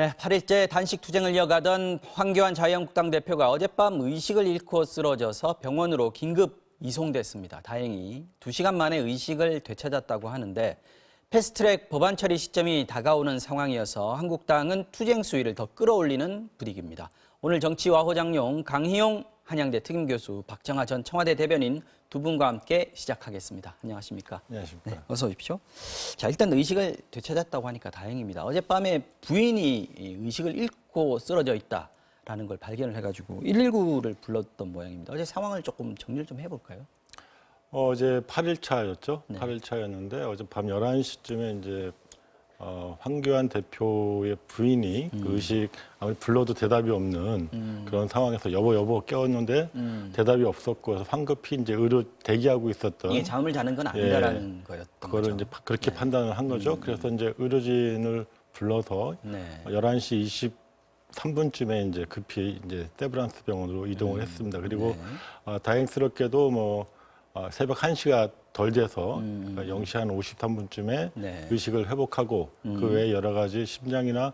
네, 8일째 단식 투쟁을 이어가던 황교안 자유한국당 대표가 어젯밤 의식을 잃고 쓰러져서 병원으로 긴급 이송됐습니다. 다행히 2시간 만에 의식을 되찾았다고 하는데 패스트트랙 법안 처리 시점이 다가오는 상황이어서 한국당은 투쟁 수위를 더 끌어올리는 분위기입니다. 오늘 정치와 호장용 강희용 한양대 특임교수, 박정하 전 청와대 대변인 두 분과 함께 시작하겠습니다. 안녕하십니까? 안녕하십니까? 네, 어서 오십시오. 자, 일단 의식을 되찾았다고 하니까 다행입니다. 어젯밤에 부인이 의식을 잃고 쓰러져 있다라는 걸 발견을 해가지고 119를 불렀던 모양입니다. 어제 상황을 조금 정리를 좀 해볼까요? 어제 8일차였죠. 네. 8일차였는데 어제 밤 11시쯤에 이제 황교안 대표의 부인이 그 의식 아무리 불러도 대답이 없는 그런 상황에서 여보 깨웠는데 대답이 없었고 그래서 황급히 이제 의료 대기하고 있었던 이게 잠을 자는 건 아니다라는 거였던 그거를 거죠. 이제 그렇게 판단을 한 거죠. 그래서 이제 의료진을 불러서 네. 11시 23분쯤에 이제 급히 이제 세브란스 병원으로 이동을 했습니다. 그리고 다행스럽게도 뭐 새벽 1시가 덜 돼서 0시 한 53분쯤에 네. 의식을 회복하고 그 외에 여러 가지 심장이나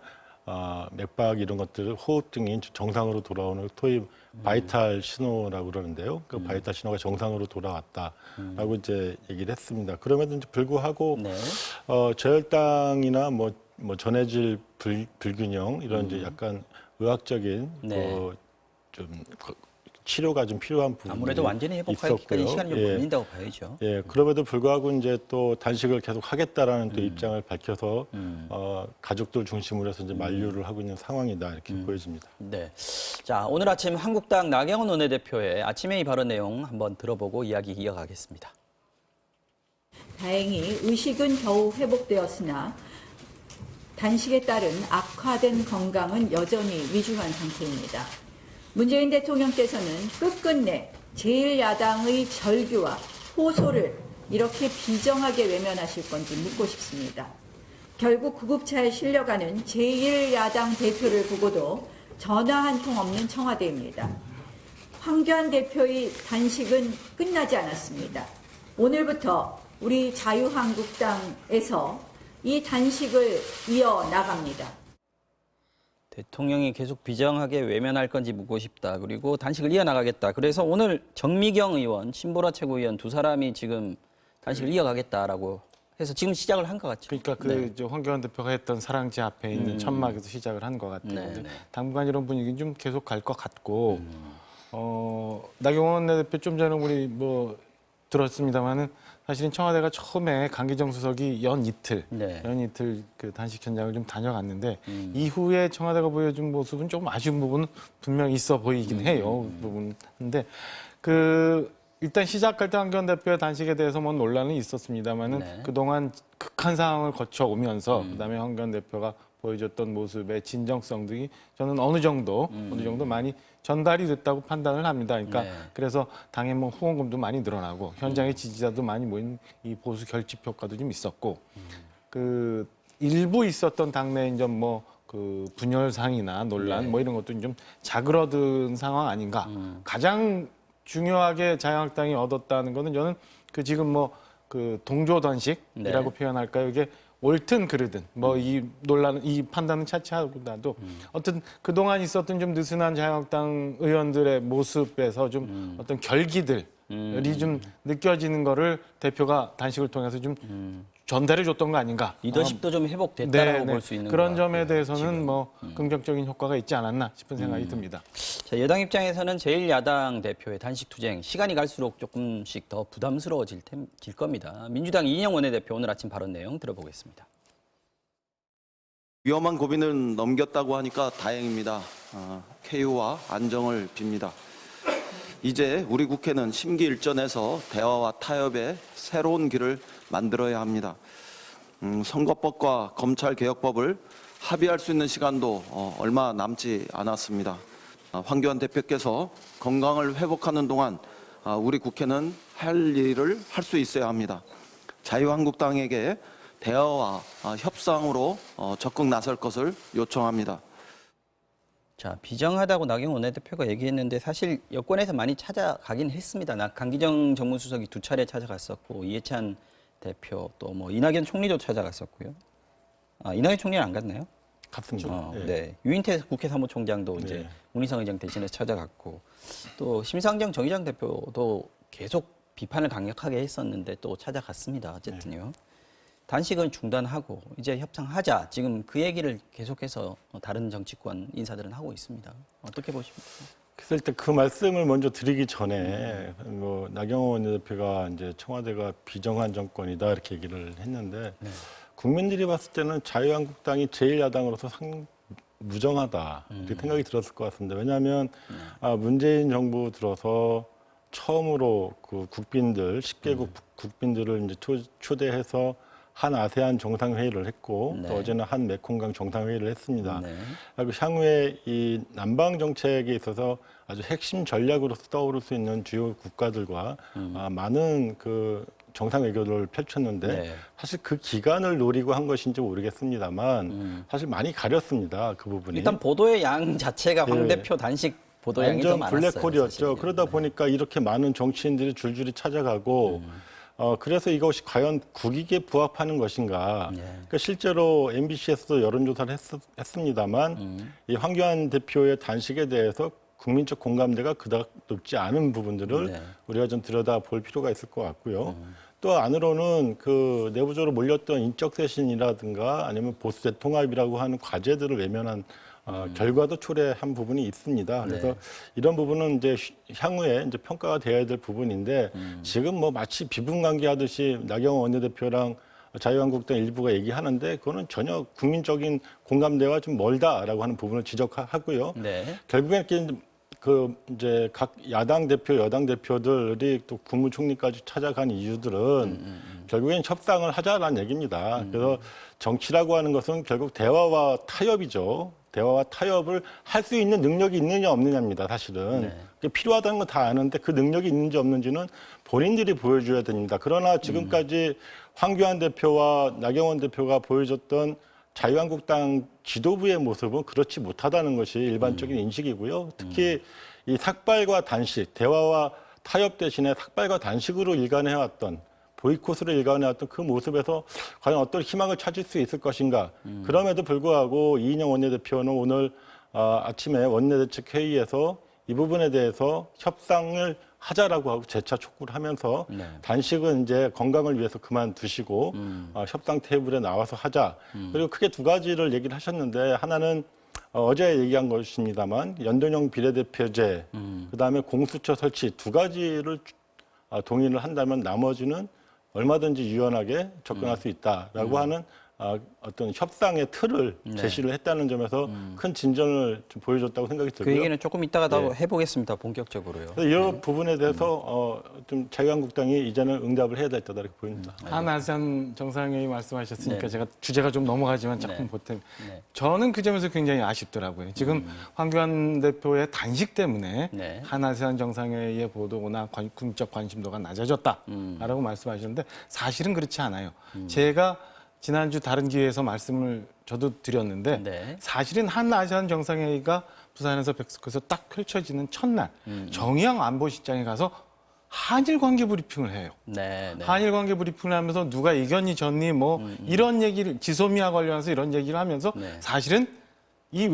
맥박 이런 것들, 호흡 등이 정상으로 돌아오는 소위 바이탈 신호라고 그러는데요. 그 바이탈 신호가 정상으로 돌아왔다라고 이제 얘기를 했습니다. 그럼에도 불구하고 네. 저혈당이나 뭐 전해질 불균형 이런 이제 약간 의학적인 네. 좀 치료가 좀 필요한 부분이 아무래도 완전히 회복하기까지 시간이 좀 걸린다고 봐야죠. 예, 그럼에도 불구하고 이제 또 단식을 계속 하겠다라는 또 입장을 밝혀서 가족들 중심으로 해서 이제 만류를 하고 있는 상황이다 이렇게 보여집니다. 네. 자, 오늘 아침 한국당 나경원 원내대표의 아침 회의 발언 내용 한번 들어보고 이야기 이어가겠습니다. 다행히 의식은 겨우 회복되었으나 단식에 따른 악화된 건강은 여전히 위중한 상태입니다. 문재인 대통령께서는 끝끝내 제1야당의 절규와 호소를 이렇게 비정하게 외면하실 건지 묻고 싶습니다. 결국 구급차에 실려가는 제1야당 대표를 보고도 전화 한 통 없는 청와대입니다. 황교안 대표의 단식은 끝나지 않았습니다. 오늘부터 우리 자유한국당에서 이 단식을 이어나갑니다. 대통령이 계속 비정하게 외면할 건지 묻고 싶다. 그리고 단식을 이어나가겠다. 그래서 오늘 정미경 의원, 신보라 최고위원 두 사람이 지금 단식을 이어가겠다라고 해서 지금 시작을 한 것 같죠. 그러니까 이제 황교안 대표가 했던 사랑제 앞에 있는 천막에서 시작을 한 것 같아요. 네, 네. 당분간 이런 분위기는 좀 계속 갈 것 같고 나경원 대표 좀 전에 우리 뭐 들었습니다만은 사실은 청와대가 처음에 강기정 수석이 연 이틀 그 단식 현장을 좀 다녀갔는데 이후에 청와대가 보여준 모습은 조금 아쉬운 부분은 분명히 있어 보이긴 해요. 그 부분인데 일단 시작할 때 황교안 대표의 단식에 대해서 뭐 논란은 있었습니다만은 그동안 극한 상황을 거쳐 오면서 그다음에 황교안 대표가 보여줬던 모습의 진정성 등이 저는 어느 정도 많이 전달이 됐다고 판단을 합니다. 그러니까 그래서 당에 뭐 후원금도 많이 늘어나고 현장의 지지자도 많이 모인 이 보수 결집 효과도 좀 있었고 그 일부 있었던 당내 이제 뭐 그 분열상이나 논란 뭐 이런 것도 좀 자그러든 상황 아닌가. 가장 중요하게 자유한국당이 얻었다는 거는 저는 그 지금 뭐 그 동조 단식이라고 표현할까요? 이게 옳든 그르든 뭐 이 논란, 이 판단은 차치하고 나도 어떤 그동안 있었던 좀 느슨한 자유한국당 의원들의 모습에서 좀 어떤 결기들이 좀 느껴지는 거를 대표가 단식을 통해서 좀 전달해 줬던 거 아닌가. 리더십도 좀 회복됐다라고 볼 수 있는 그런 것 점에 같고요, 대해서는 지금. 뭐 긍정적인 효과가 있지 않았나 싶은 생각이 듭니다. 자, 여당 입장에서는 제1야당 대표의 단식 투쟁 시간이 갈수록 조금씩 더 부담스러워질 겁니다. 민주당 이인영 원내대표 오늘 아침 발언 내용 들어보겠습니다. 위험한 고비는 넘겼다고 하니까 다행입니다. 쾌유와 안정을 빕니다. 이제 우리 국회는 심기일전에서 대화와 타협의 새로운 길을 만들어야 합니다. 선거법과 검찰개혁법을 합의할 수 있는 시간도 얼마 남지 않았습니다. 황교안 대표께서 건강을 회복하는 동안 우리 국회는 할 일을 할 수 있어야 합니다. 자유한국당에게 대화와 협상으로 적극 나설 것을 요청합니다. 자, 비정하다고 나경원 원내대표가 얘기했는데 사실 여권에서 많이 찾아가긴 했습니다. 강기정 정무수석이 2차례 찾아갔었고 이해찬 대표 또 뭐 이낙연 총리도 찾아갔었고요. 이낙연 총리는 안 갔나요? 갔습니다. 예. 네. 유인태 국회 사무총장도 이제 네. 문희상 의장 대신에 찾아갔고 또 심상정 정의당 대표도 계속 비판을 강력하게 했었는데 또 찾아갔습니다. 어쨌든요. 단식은 중단하고 이제 협상하자. 지금 그 얘기를 계속해서 다른 정치권 인사들은 하고 있습니다. 어떻게 보십니까? 그래서 일단 그 말씀을 먼저 드리기 전에 뭐 나경원 원내대표가 이제 청와대가 비정한 정권이다 이렇게 얘기를 했는데 국민들이 봤을 때는 자유한국당이 제1야당으로서 무정하다 이렇게 생각이 들었을 것 같습니다. 왜냐하면 문재인 정부 들어서 처음으로 그 국빈들 10개국 국빈들을 이제 초대해서 한 아세안 정상회의를 했고 네. 또 어제는 한 메콩강 정상회의를 했습니다. 네. 그리고 향후에 이 남방 정책에 있어서 아주 핵심 전략으로서 떠오를 수 있는 주요 국가들과 많은 그 정상 외교를 펼쳤는데 네. 사실 그 기간을 노리고 한 것인지 모르겠습니다만 사실 많이 가렸습니다. 그 부분이. 일단 보도의 양 자체가 황 예. 대표 단식 보도량이 더 완전 많았어요. 블랙홀이었죠. 사실은. 그러다 보니까 이렇게 많은 정치인들이 줄줄이 찾아가고 그래서 이것이 과연 국익에 부합하는 것인가. 네. 그러니까 실제로 MBC에서도 여론조사를 했습니다만 이 황교안 대표의 단식에 대해서 국민적 공감대가 그닥 높지 않은 부분들을 네. 우리가 좀 들여다볼 필요가 있을 것 같고요. 또 안으로는 그 내부적으로 몰렸던 인적 쇄신이라든가 아니면 보수 대통합이라고 하는 과제들을 외면한 결과도 초래한 부분이 있습니다. 그래서 네. 이런 부분은 이제 향후에 이제 평가가 돼야 될 부분인데 지금 뭐 마치 비분관계하듯이 나경원 원내대표랑 자유한국당 일부가 얘기하는데 그거는 전혀 국민적인 공감대와 좀 멀다라고 하는 부분을 지적하고요. 네. 결국엔 이제 각 야당 대표, 여당 대표들이 또 국무총리까지 찾아간 이유들은 결국엔 협상을 하자라는 얘기입니다. 그래서 정치라고 하는 것은 결국 대화와 타협이죠. 대화와 타협을 할 수 있는 능력이 있느냐 없느냐입니다. 사실은. 네. 그게 필요하다는 건 다 아는데 그 능력이 있는지 없는지는 본인들이 보여줘야 됩니다. 그러나 지금까지 황교안 대표와 나경원 대표가 보여줬던 자유한국당 지도부의 모습은 그렇지 못하다는 것이 일반적인 인식이고요. 특히 이 삭발과 단식, 대화와 타협 대신에 삭발과 단식으로 일관해왔던 보이콧으로 일관해왔던 그 모습에서 과연 어떤 희망을 찾을 수 있을 것인가. 그럼에도 불구하고 이인영 원내대표는 오늘 아침에 원내대책회의에서 이 부분에 대해서 협상을 하자라고 하고 재차 촉구를 하면서 네. 단식은 이제 건강을 위해서 그만두시고 협상 테이블에 나와서 하자. 그리고 크게 두 가지를 얘기를 하셨는데 하나는 어제 얘기한 것입니다만 연동형 비례대표제, 그다음에 공수처 설치 두 가지를 동의를 한다면 나머지는 얼마든지 유연하게 접근할 수 있다라고 하는 어떤 협상의 틀을 네. 제시를 했다는 점에서 큰 진전을 좀 보여줬다고 생각이 그 들고요. 얘기는 조금 이따가 더 네. 해보겠습니다. 본격적으로요. 그래서 이런 부분에 대해서 좀 자유한국당이 이제는 응답을 해야 될 때다 이렇게 보입니다. 한 아세안 정상회의 말씀하셨으니까 네. 제가 주제가 좀 넘어가지만 네. 조금 보탬. 네. 저는 그 점에서 굉장히 아쉽더라고요. 지금 황교안 대표의 단식 때문에 네. 한 아세안 정상회의의 보도나 국민적 관심도가 낮아졌다라고 말씀하셨는데 사실은 그렇지 않아요. 제가 지난주 다른 기회에서 말씀을 저도 드렸는데 네. 사실은 한 아세안 정상회의가 부산에서 백석에서 딱 펼쳐지는 첫날 정의영 안보실장이 가서 한일 관계 브리핑을 해요. 네. 네. 한일 관계 브리핑을 하면서 누가 이겼니 졌니 뭐 이런 얘기를 지소미아 관련해서 이런 얘기를 하면서 네. 사실은 이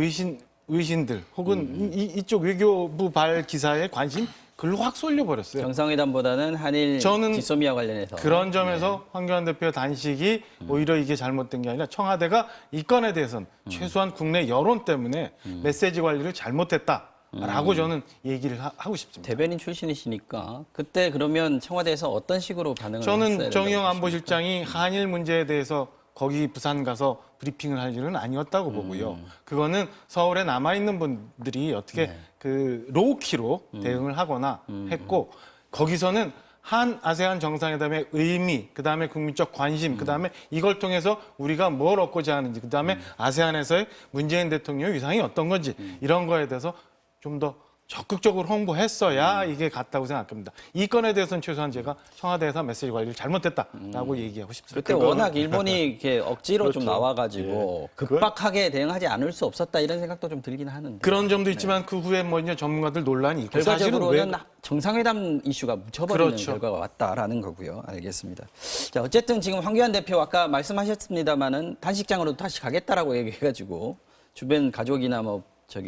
외신들 혹은 이쪽 외교부 발 기사에 관심 글로 확 쏠려버렸어요. 정상회담보다는 한일 저는 지소미아 관련해서 그런 점에서 황교안 대표의 단식이 오히려 이게 잘못된 게 아니라 청와대가 이 건에 대해서는 최소한 국내 여론 때문에 메시지 관리를 잘못했다라고 저는 얘기를 하고 싶습니다. 대변인 출신이시니까 그때 그러면 청와대에서 어떤 식으로 반응을 했어야 저는 된다고 정의영 보십니까? 안보실장이 한일 문제에 대해서 거기 부산 가서 브리핑을 할 일은 아니었다고 보고요. 그거는 서울에 남아있는 분들이 어떻게 그 로우키로 대응을 하거나 했고 거기서는 한 아세안 정상회담의 의미, 그다음에 국민적 관심, 그다음에 이걸 통해서 우리가 뭘 얻고자 하는지, 그다음에 아세안에서의 문재인 대통령의 위상이 어떤 건지 이런 거에 대해서 좀 더 적극적으로 홍보했어야 이게 같다고 생각합니다. 이 건에 대해서는 최소한 제가 청와대에서 메시지 관리를 잘못했다라고 얘기하고 싶습니다. 그때 워낙 일본이 이렇게 억지로 좀 그렇죠. 나와가지고 예. 급박하게 대응하지 않을 수 없었다 이런 생각도 좀 들긴 하는데 그런 점도 있지만 그 후에 뭐 이제 전문가들 논란이 있고 사실은 결과적으로는 정상회담 이슈가 묻혀버리는 그렇죠. 결과가 왔다라는 거고요. 알겠습니다. 자, 어쨌든 지금 황교안 대표 아까 말씀하셨습니다마는 단식장으로 다시 가겠다라고 얘기해가지고 주변 가족이나 뭐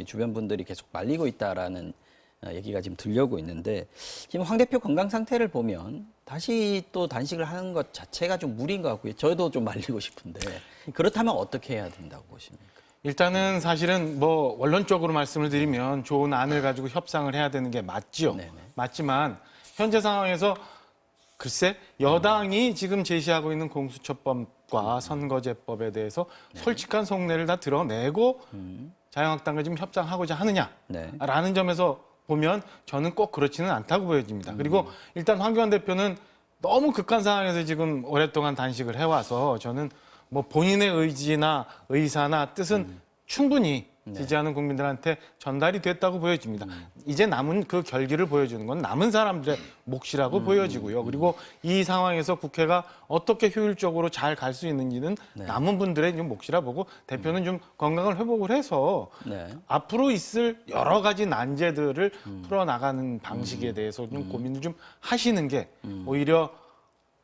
주변 분들이 계속 말리고 있다라는 얘기가 지금 들려오고 있는데 지금 황 대표 건강 상태를 보면 다시 또 단식을 하는 것 자체가 좀 무리인 것 같고요. 저도 좀 말리고 싶은데 그렇다면 어떻게 해야 된다고 보십니까? 일단은 사실은 뭐 원론적으로 말씀을 드리면 좋은 안을 가지고 협상을 해야 되는 게 맞지요. 네네. 맞지만 현재 상황에서 글쎄 여당이 지금 제시하고 있는 공수처법과 선거제법에 대해서 솔직한 속내를 다 드러내고 자유한국당과 지금 협상하고자 하느냐라는 네. 점에서 보면 저는 꼭 그렇지는 않다고 보여집니다. 그리고 일단 황교안 대표는 너무 극한 상황에서 지금 오랫동안 단식을 해와서 저는 뭐 본인의 의지나 의사나 뜻은 충분히 지지하는 국민들한테 전달이 됐다고 보여집니다. 이제 남은 그 결기를 보여주는 건 남은 사람들의 몫이라고 보여지고요. 그리고 이 상황에서 국회가 어떻게 효율적으로 잘 갈 수 있는지는 남은 분들의 좀 몫이라 보고 대표는 좀 건강을 회복을 해서 네. 앞으로 있을 여러 가지 난제들을 풀어나가는 방식에 대해서 좀 고민을 좀 하시는 게 오히려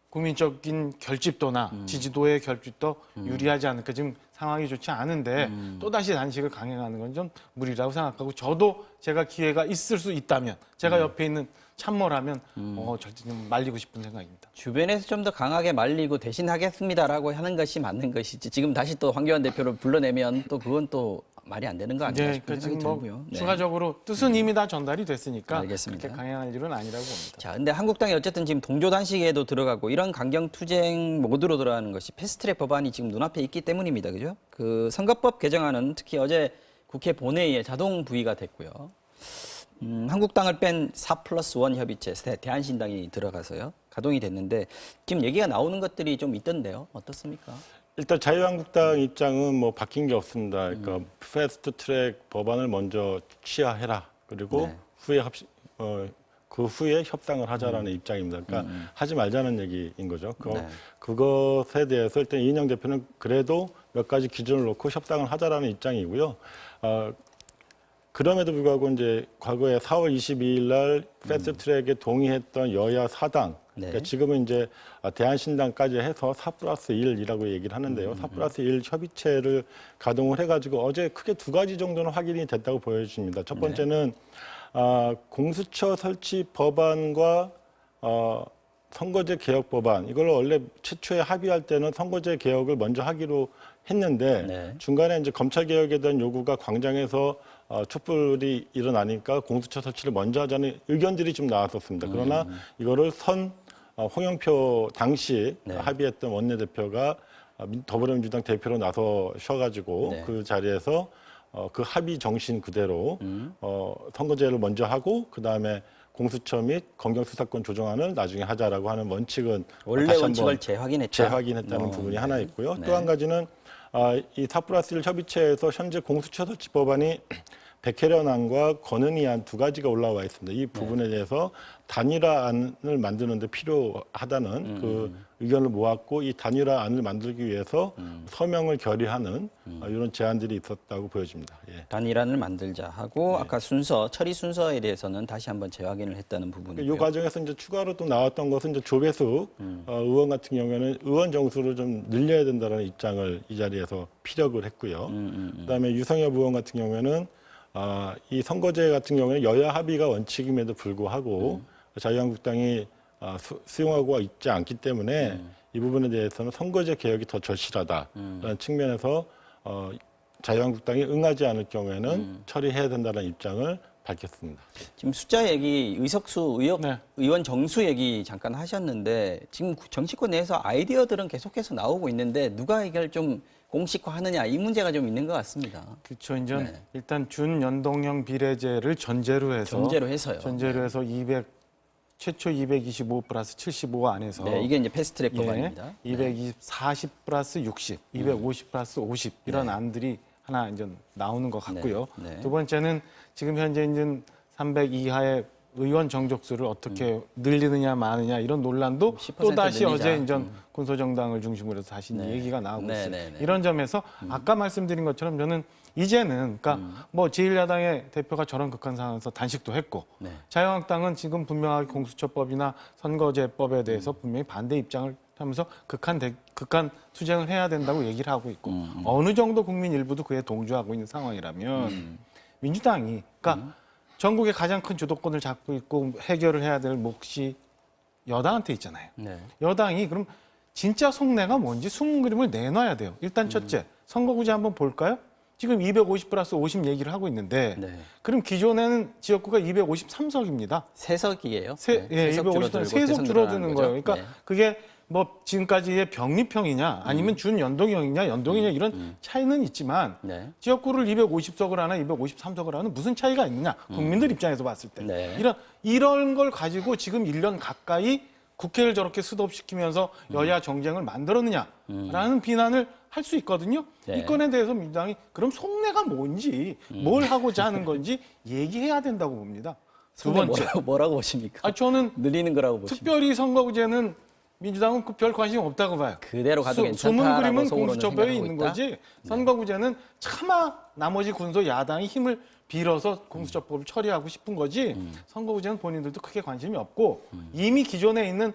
국민적인 결집도나 지지도의 결집도 유리하지 않을까. 지금 상황이 좋지 않은데 또다시 단식을 강행하는 건 좀 무리라고 생각하고 저도 제가 기회가 있을 수 있다면 제가 옆에 있는 참모라면 절대 좀 말리고 싶은 생각입니다. 주변에서 좀 더 강하게 말리고 대신하겠습니다라고 하는 것이 맞는 것이지 지금 다시 또 황교안 대표를 불러내면 또 그건 또 말이 안 되는 거 아닌가 싶은 생각이 들고요. 네. 추가적으로 뜻은 이미 다 전달이 됐으니까 알겠습니다. 그렇게 강행할 일은 아니라고 봅니다. 자, 근데 한국당이 어쨌든 지금 동조 단식에도 들어가고 이런 강경 투쟁 모드로 들어가는 것이 패스트트랙 법안이 지금 눈앞에 있기 때문입니다. 그죠? 그 선거법 개정안은 특히 어제 국회 본회의에 자동 부의가 됐고요. 한국당을 뺀 4+1 협의체 대한신당이 들어가서요. 가동이 됐는데 지금 얘기가 나오는 것들이 좀 있던데요. 어떻습니까? 일단 자유한국당 입장은 뭐 바뀐 게 없습니다. 그러니까 패스트트랙 법안을 먼저 취하해라. 그리고 네. 후에 그 후에 협상을 하자라는 입장입니다. 그러니까 하지 말자는 얘기인 거죠. 네. 그것에 대해서 일단 이인영 대표는 그래도 몇 가지 기준을 놓고 협상을 하자라는 입장이고요. 그럼에도 불구하고 이제 과거에 4월 22일 날 패스트트랙에 동의했던 여야 4당, 네. 그러니까 지금은 이제 대한신당까지 해서 4+1이라고 얘기를 하는데요. 4+1 협의체를 가동을 해가지고 어제 크게 두 가지 정도는 확인이 됐다고 보여집니다. 첫 번째는 공수처 설치 법안과 선거제 개혁 법안, 이걸 원래 최초에 합의할 때는 선거제 개혁을 먼저 하기로 했는데 네. 중간에 이제 검찰 개혁에 대한 요구가 광장에서 촛불이 일어나니까 공수처 설치를 먼저 하자는 의견들이 좀 나왔었습니다. 그러나 이거를 홍영표 당시 네. 합의했던 원내대표가 더불어민주당 대표로 나서셔가지고 네. 그 자리에서 그 합의 정신 그대로 선거제를 먼저 하고 그 다음에 공수처 및 검경수사권 조정안을 나중에 하자라고 하는 원칙은 원래 다시 원칙을 한번 재확인했다. 재확인했다는 부분이 하나 있고요. 네. 또 한 가지는 이 4+1 협의체에서 현재 공수처 설치 법안이 백혜련안과 권은희안 두 가지가 올라와 있습니다. 이 부분에 대해서 단일화안을 만드는 데 필요하다는 그 의견을 모았고 이 단일화안을 만들기 위해서 서명을 결의하는 이런 제안들이 있었다고 보여집니다. 예. 단일안을 만들자 하고 아까 처리 순서에 대해서는 다시 한번 재확인을 했다는 부분이고요. 이 과정에서 이제 추가로 또 나왔던 것은 이제 조배숙 의원 같은 경우에는 의원 정수를 좀 늘려야 된다는 입장을 이 자리에서 피력을 했고요. 그다음에 유성엽 의원 같은 경우에는 이 선거제 같은 경우에는 여야 합의가 원칙임에도 불구하고 자유한국당이 수용하고 있지 않기 때문에 이 부분에 대해서는 선거제 개혁이 더 절실하다라는 측면에서 자유한국당이 응하지 않을 경우에는 처리해야 된다는 입장을 밝혔습니다. 지금 숫자 얘기, 의석수, 의원 정수 얘기 잠깐 하셨는데 지금 정치권 내에서 아이디어들은 계속해서 나오고 있는데 누가 이걸 좀 공식화하느냐 이 문제가 좀 있는 것 같습니다. 그렇죠. 이제 네. 일단 준연동형 비례제를 전제로 해서요. 전제로 해서 최초 225 플러스 75 안에서 네, 이게 이제 패스트트랙 법안입니다. 40 플러스 60, 250 플러스 50 이런 안들이 하나 이제 나오는 것 같고요. 네. 두 번째는 지금 현재 이제 300 이하의 의원 정족수를 어떻게 늘리느냐 마느냐 이런 논란도 10% 또 다시 늘리자. 어제 이제 군소정당을 중심으로 해서 다시 얘기가 나오고 네, 있어요. 네, 네. 이런 점에서 아까 말씀드린 것처럼 저는 이제는 그러니까 뭐 제1야당의 대표가 저런 극한 상황에서 단식도 했고 자유한국당은 지금 분명하게 공수처법이나 선거제법에 대해서 분명히 반대 입장을 하면서 극한 투쟁을 해야 된다고 얘기를 하고 있고 어느 정도 국민 일부도 그에 동조하고 있는 상황이라면 민주당이 그러니까 전국의 가장 큰 주도권을 잡고 있고 해결을 해야 될 몫이 여당한테 있잖아요. 네. 여당이 그럼 진짜 속내가 뭔지 숨은 그림을 내놔야 돼요. 일단 첫째, 선거구제 한번 볼까요? 지금 250 플러스 50 얘기를 하고 있는데 네. 그럼 기존에는 지역구가 253석입니다. 세석이에요. 예, 253석 세석 줄어드는 거예요. 그러니까 네. 그게 뭐 지금까지의 병립형이냐 아니면 준연동형이냐 연동형이냐 이런 차이는 있지만 네. 지역구를 250석을 하나 253석을 하나 무슨 차이가 있느냐 국민들 입장에서 봤을 때 네. 이런 걸 가지고 지금 1년 가까이 국회를 저렇게 스톱시키면서 여야 정쟁을 만들었느냐라는 비난을 할 수 있거든요. 네. 이 건에 대해서 민주당이 그럼 속내가 뭔지 뭘 하고자 하는 건지 얘기해야 된다고 봅니다. 두 번째, 뭐라고 보십니까? 저는 늘리는 거라고 보십니까? 특별히 선거구제는 민주당은 별 관심 없다고 봐요. 그대로 가도 숨은 괜찮다라고 그림은 속으로는 공수처법에 생각하고 있는 있다? 거지. 선거구제는 차마 나머지 군소 야당이 힘을 빌어서 공수처법을 처리하고 싶은 거지. 선거구제는 본인들도 크게 관심이 없고 이미 기존에 있는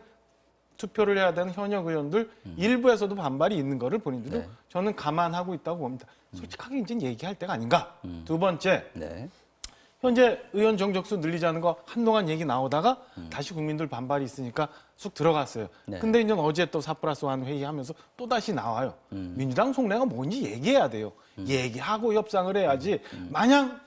투표를 해야 되는 현역 의원들 일부에서도 반발이 있는 거를 본인들도 네. 저는 감안하고 있다고 봅니다. 솔직하게 이제 얘기할 때가 아닌가. 두 번째, 네. 현재 의원 정적수 늘리자는 거 한동안 얘기 나오다가 다시 국민들 반발이 있으니까 쑥 들어갔어요. 네. 근데 이제 어제 또 4+1 회의하면서 또 다시 나와요. 민주당 속내가 뭔지 얘기해야 돼요. 얘기하고 협상을 해야지 마냥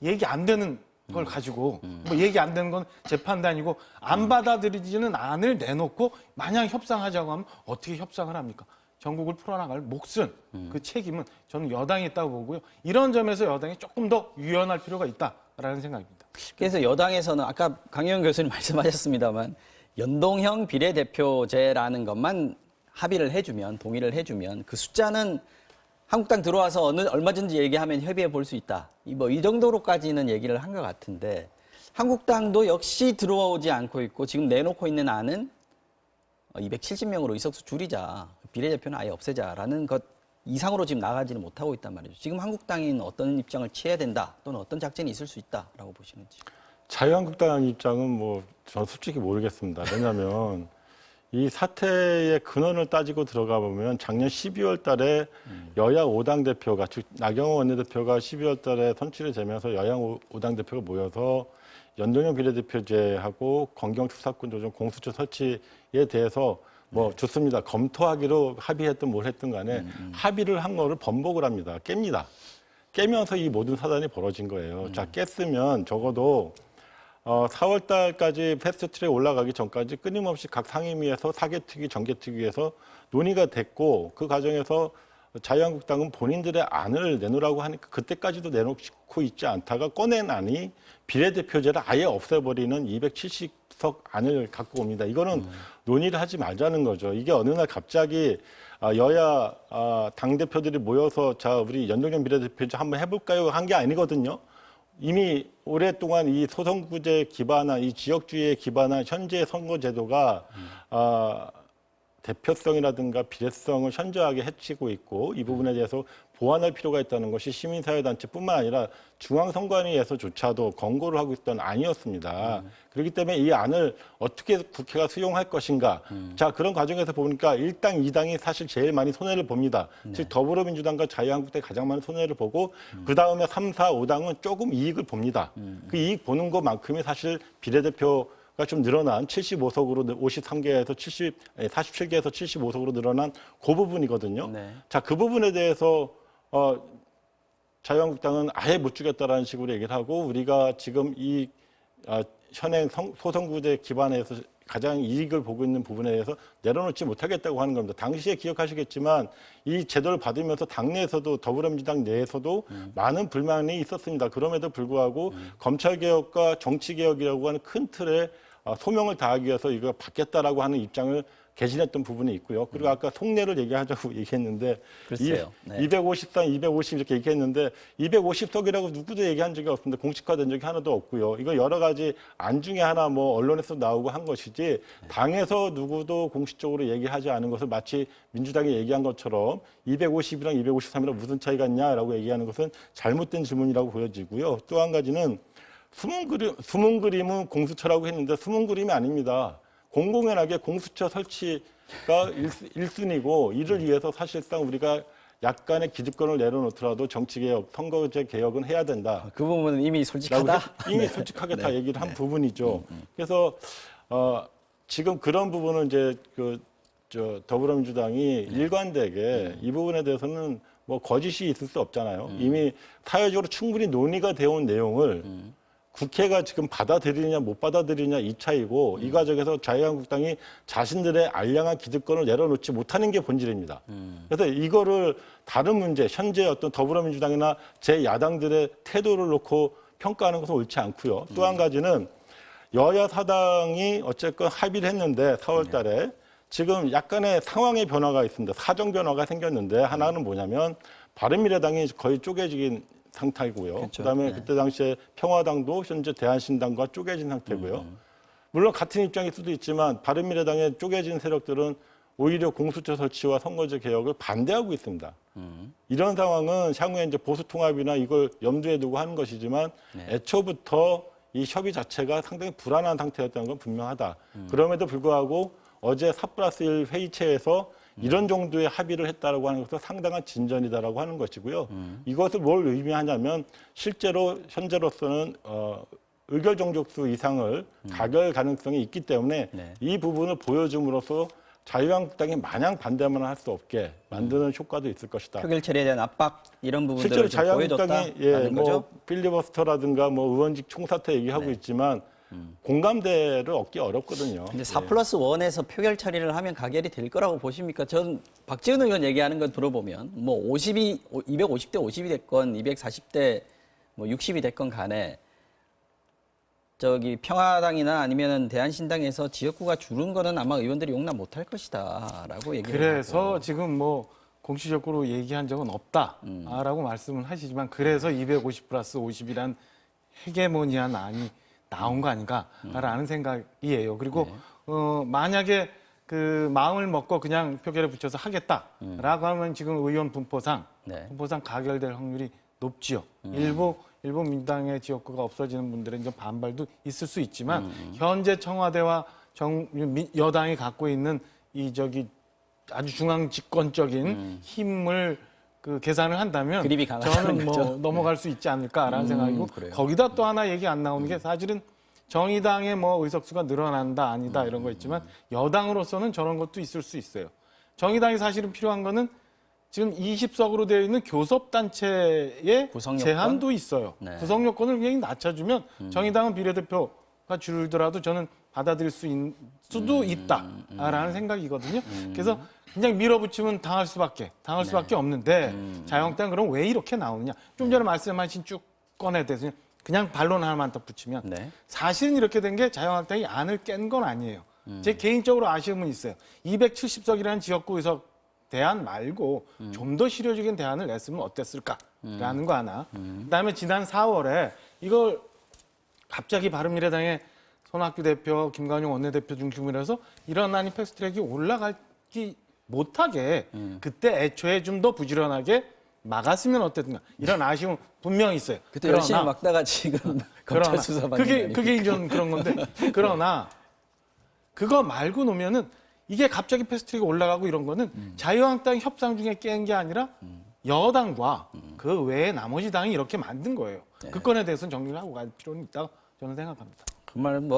얘기 안 되는 걸 가지고 뭐 얘기 안 되는 건 재판도 아니고 안 받아들이지는 않을 내놓고 마냥 협상하자고 하면 어떻게 협상을 합니까? 전국을 풀어나갈 몫은 그 책임은 저는 여당이 있다고 보고요. 이런 점에서 여당이 조금 더 유연할 필요가 있다라는 생각입니다. 그래서 여당에서는 아까 강효영 교수님 말씀하셨습니다만 연동형 비례대표제라는 것만 합의를 해주면 동의를 해주면 그 숫자는 한국당 들어와서 얼마든지 얘기하면 협의해 볼 수 있다. 이 정도로까지는 얘기를 한 것 같은데 한국당도 역시 들어오지 않고 있고 지금 내놓고 있는 안은 270명으로 의석수 줄이자. 비례대표는 아예 없애자라는 것 이상으로 지금 나가지는 못하고 있단 말이죠. 지금 한국당이 어떤 입장을 취해야 된다 또는 어떤 작전이 있을 수 있다라고 보시는지. 자유한국당 입장은 뭐 저는 솔직히 모르겠습니다. 왜냐하면 이 사태의 근원을 따지고 들어가 보면 작년 12월 달에 여야 5당 대표가 즉 나경원 원내대표가 12월 달에 선출이 되면서 여야 5당 대표가 모여서 연동형 비례대표제하고 검경수사권 조정 공수처 설치에 대해서 뭐 좋습니다. 검토하기로 합의했든 뭘 했든 간에 합의를 한 거를 번복을 합니다. 깹니다. 깨면서 이 모든 사단이 벌어진 거예요. 자, 깼으면 적어도 4월 달까지 패스트트랙 올라가기 전까지 끊임없이 각 상임위에서 사개특위, 정개특위에서 논의가 됐고 그 과정에서 자유한국당은 본인들의 안을 내놓으라고 하니까 그때까지도 내놓고 있지 않다가 꺼낸 안이 비례대표제를 아예 없애버리는 270석 안을 갖고 옵니다. 이거는 논의를 하지 말자는 거죠. 이게 어느 날 갑자기 여야 당대표들이 모여서 자 우리 연동형 비례대표제 한번 해볼까요? 한 게 아니거든요. 이미 오랫동안 이 소선구제 기반한 이 지역주의에 기반한 현재 선거제도가 대표성이라든가 비례성을 현저하게 해치고 있고 이 부분에 대해서 보완할 필요가 있다는 것이 시민사회단체뿐만 아니라 중앙선관위에서조차도 권고를 하고 있던 안이었습니다. 그렇기 때문에 이 안을 어떻게 국회가 수용할 것인가. 자, 그런 과정에서 보니까 1당, 2당이 사실 제일 많이 손해를 봅니다. 즉 더불어민주당과 자유한국당이 가장 많은 손해를 보고 그다음에 3, 4, 5당은 조금 이익을 봅니다. 그 이익 보는 것만큼이 사실 비례대표가 좀 늘어난 75석으로 53개에서 47개에서 75석으로 늘어난 그 부분이거든요. 네. 자, 그 부분에 대해서 자유한국당은 아예 못 주겠다라는 식으로 얘기를 하고 우리가 지금 이 현행 소선구제 기반에서 가장 이익을 보고 있는 부분에 대해서 내려놓지 못하겠다고 하는 겁니다. 당시에 기억하시겠지만 이 제도를 받으면서 당내에서도 더불어민주당 내에서도 많은 불만이 있었습니다. 그럼에도 불구하고 검찰개혁과 정치개혁이라고 하는 큰 틀에 소명을 다하기 위해서 이거 받겠다라고 하는 입장을 개진했던 부분이 있고요. 그리고 아까 속내를 얘기하자고 얘기했는데 글쎄요. 네. 253, 250 이렇게 얘기했는데 250석이라고 누구도 얘기한 적이 없습니다. 공식화된 적이 하나도 없고요. 이거 여러 가지 안 중에 하나 뭐 언론에서 나오고 한 것이지 당에서 누구도 공식적으로 얘기하지 않은 것을 마치 민주당이 얘기한 것처럼 250이랑 253이랑 무슨 차이가 있냐라고 얘기하는 것은 잘못된 질문이라고 보여지고요. 또 한 가지는 숨은 그림은 공수처라고 했는데 숨은 그림이 아닙니다. 공공연하게 공수처 설치가 일순위고 이를 위해서 사실상 우리가 약간의 기득권을 내려놓더라도 정치개혁, 선거제 개혁은 해야 된다. 그 부분은 이미 라고 솔직하다. 이미 솔직하게 다 얘기를 한 부분이죠. 그래서 지금 그런 부분은 이제 더불어민주당이 일관되게 이 부분에 대해서는 뭐 거짓이 있을 수 없잖아요. 이미 사회적으로 충분히 논의가 되어 온 내용을 국회가 지금 받아들이냐 못 받아들이냐 이 차이고 이 과정에서 자유한국당이 자신들의 알량한 기득권을 내려놓지 못하는 게 본질입니다. 그래서 이거를 다른 문제, 현재 어떤 더불어민주당이나 제 야당들의 태도를 놓고 평가하는 것은 옳지 않고요. 또 한 가지는 여야 사당이 어쨌건 합의를 했는데 4월 달에 지금 약간의 상황의 변화가 있습니다. 사정 변화가 생겼는데 하나는 뭐냐면 바른미래당이 거의 쪼개진 상태이고요. 그렇죠. 그다음에 그때 당시에 평화당도 현재 대한신당과 쪼개진 상태고요. 물론 같은 입장일 수도 있지만 바른미래당의 쪼개진 세력들은 오히려 공수처 설치와 선거제 개혁을 반대하고 있습니다. 이런 상황은 향후에 이제 보수통합이나 이걸 염두에 두고 하는 것이지만 애초부터 이 협의 자체가 상당히 불안한 상태였다는 건 분명하다. 그럼에도 불구하고 어제 4+1 회의체에서 이런 정도의 합의를 했다라고 하는 것은 상당한 진전이다라고 하는 것이고요. 이것을 뭘 의미하냐면 실제로 현재로서는 의결 정족수 이상을 가결 가능성이 있기 때문에 이 부분을 보여줌으로써 자유한국당이 마냥 반대만 할 수 없게 만드는 효과도 있을 것이다. 표결 처리에 대한 압박 이런 실제로 부분들을 좀 보여줬다라는 자유한국당이 거죠. 필리버스터라든가 의원직 총사퇴 얘기하고 있지만 공감대를 얻기 어렵거든요. 근데 4+1에서 표결 처리를 하면 가결이 될 거라고 보십니까? 전 박지원 의원 얘기하는 건 들어보면 뭐 250대 50이 됐건 240대 뭐 60이 됐건 간에 평화당이나 아니면은 대한신당에서 지역구가 줄은 거는 아마 의원들이 용납 못할 것이다라고 얘기를 그래서 하고. 지금 뭐 공식적으로 얘기한 적은 없다라고 말씀은 하시지만 그래서 250+50이란 헤게모니한 안이 나온 거 아닌가라는 생각이에요. 그리고 만약에 그 마음을 먹고 그냥 표결에 붙여서 하겠다라고 하면 지금 의원 분포상 가결될 확률이 높지요. 일부 민주당의 지역구가 없어지는 분들의 이제 반발도 있을 수 있지만 현재 청와대와 여당이 갖고 있는 아주 중앙 집권적인 힘을 계산을 한다면 그립이 강하다는 저는 거죠. 넘어갈 수 있지 않을까라는 생각이고 그래요. 거기다 또 하나 얘기 안 나오는 게 사실은 정의당의 의석수가 늘어난다 아니다 이런 거 있지만 여당으로서는 저런 것도 있을 수 있어요. 정의당이 사실은 필요한 거는 지금 20석으로 되어 있는 교섭단체의 구성 요건? 제한도 있어요. 네. 구성 요건을 그냥 낮춰주면 정의당은 비례대표가 줄더라도 저는 받아들일 수도 있다라는 생각이거든요. 그래서 그냥 밀어붙이면 당할 수밖에 없는데 자유한국당은 그럼 왜 이렇게 나오느냐. 좀 전에 말씀하신 쭉 건에 대해서 그냥 반론 하나만 더 붙이면 사실은 이렇게 된 게 자유한국당이 안을 깬 건 아니에요. 제 개인적으로 아쉬움은 있어요. 270석이라는 지역구 의석 대안 말고 좀 더 실효적인 대안을 냈으면 어땠을까라는 거 하나. 그다음에 지난 4월에 이걸 갑자기 바른미래당의 손학규 대표, 김관용 원내대표 중심으로 해서 이런 안이 패스트트랙이 올라가기 못하게 그때 애초에 좀 더 부지런하게 막았으면 어땠는가 이런 아쉬움 분명히 있어요. 그때 열심히 막다가 지금 검찰 수사 받는 그게 이전 그런 건데 그러나 그거 말고 놓으면은 이게 갑자기 패스트트랙이 올라가고 이런 거는 자유한국당 협상 중에 깬 게 아니라 여당과 그 외에 나머지 당이 이렇게 만든 거예요. 그 건에 대해서는 정리를 하고 갈 필요는 있다고 저는 생각합니다. 그 말은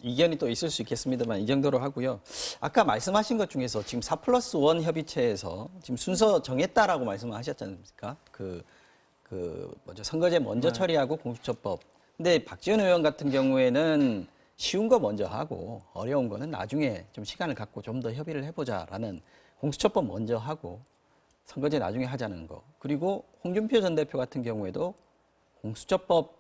이견이 또 있을 수 있겠습니다만 이 정도로 하고요. 아까 말씀하신 것 중에서 지금 4+1 협의체에서 지금 순서 정했다라고 말씀을 하셨지 않습니까? 선거제 먼저 처리하고 공수처법. 근데 박지원 의원 같은 경우에는 쉬운 거 먼저 하고 어려운 거는 나중에 좀 시간을 갖고 좀 더 협의를 해보자라는 공수처법 먼저 하고 선거제 나중에 하자는 거. 그리고 홍준표 전 대표 같은 경우에도 공수처법은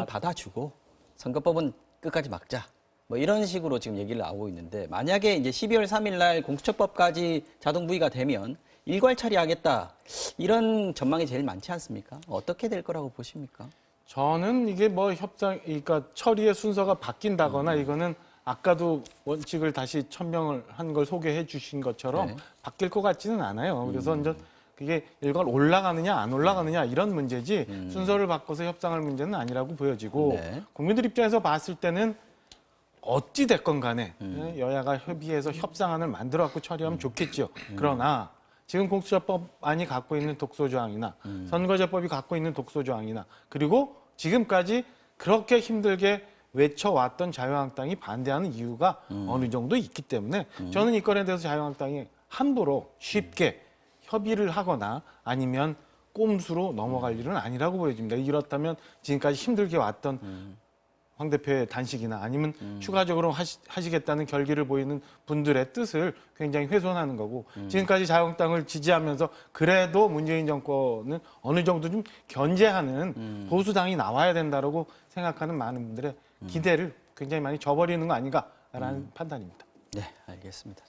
받아주고 선거법은 끝까지 막자. 이런 식으로 지금 얘기를 나오고 있는데 만약에 이제 12월 3일 날 공수처법까지 자동 부의가 되면 일괄 처리하겠다. 이런 전망이 제일 많지 않습니까? 어떻게 될 거라고 보십니까? 저는 이게 그러니까 처리의 순서가 바뀐다거나 이거는 아까도 원칙을 다시 천명을 한 걸 소개해 주신 것처럼 바뀔 것 같지는 않아요. 그래서 이제 그게 일괄 올라가느냐 안 올라가느냐 이런 문제지 순서를 바꿔서 협상할 문제는 아니라고 보여지고 국민들 입장에서 봤을 때는 어찌 됐건 간에 여야가 협의해서 협상안을 만들어 갖고 처리하면 좋겠죠. 그러나 지금 공수처법안이 갖고 있는 독소 조항이나 선거제법이 갖고 있는 독소 조항이나 그리고 지금까지 그렇게 힘들게 외쳐왔던 자유한국당이 반대하는 이유가 어느 정도 있기 때문에 저는 이 건에 대해서 자유한국당이 함부로 쉽게 협의를 하거나 아니면 꼼수로 넘어갈 일은 아니라고 보여집니다. 이렇다면 지금까지 힘들게 왔던 황 대표의 단식이나 아니면 추가적으로 하시겠다는 결기를 보이는 분들의 뜻을 굉장히 훼손하는 거고 지금까지 자유한국당을 지지하면서 그래도 문재인 정권은 어느 정도 좀 견제하는 보수당이 나와야 된다고 생각하는 많은 분들의 기대를 굉장히 많이 저버리는 거 아닌가라는 판단입니다. 네, 알겠습니다.